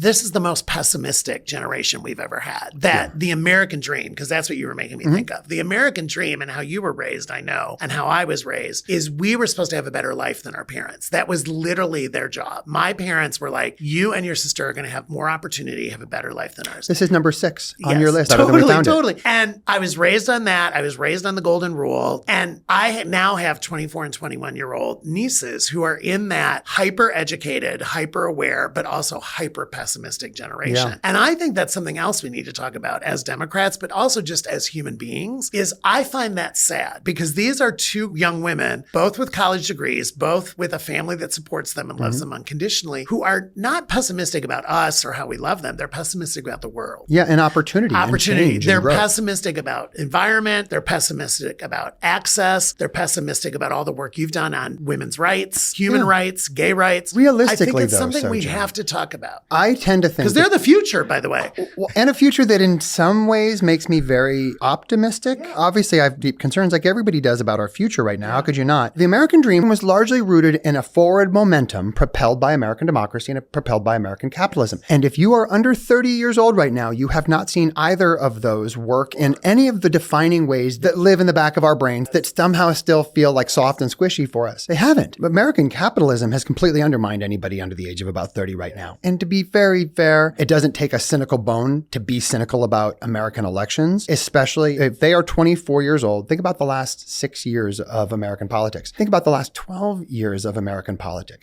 this is the most pessimistic generation we've ever had. That the American dream, because that's what you were making me think of. The American dream and how you were raised, I know, and how I was raised, is we were supposed to have a better life than our parents. That was literally their job. My parents were like, you and your sister are going to have more opportunity, have a better life than ours. This is number 6 on your list. Totally. And I was raised on that. I was raised on the golden rule. And I now have 24 and 21-year-old nieces who are in that hyper-educated, hyper-aware, but also hyper-pessimistic generation. Yeah. And I think that's something else we need to talk about as Democrats, but also just as human beings, is I find that sad because these are two young women, both with college degrees, both with a family that supports them and loves them unconditionally, who are not pessimistic about us or how we love them. They're pessimistic about the world. Yeah, and opportunity. They're pessimistic about environment. They're pessimistic about access. They're pessimistic about all the work you've done on women's rights, human rights, gay rights. Realistically, I think it's something we have to talk about. I tend to think because they're the future, by the way. And a future that in some ways makes me very optimistic. Yeah. Obviously, I have deep concerns like everybody does about our future right now. Yeah. How could you not? The American dream was largely rooted in a forward momentum propelled by American democracy and propelled by American capitalism. And if you are under 30 years old right now, you have not seen either of those work in any of the defining ways that live in the back of our brains that somehow still feel like soft and squishy for us. They haven't. American capitalism has completely undermined anybody under the age of about 30 right now. And to be very fair, it doesn't take a cynical bone to be cynical about American elections, especially if they are 24 years old. Think about the last 6 years of American politics. Think about the last 12 years of American politics.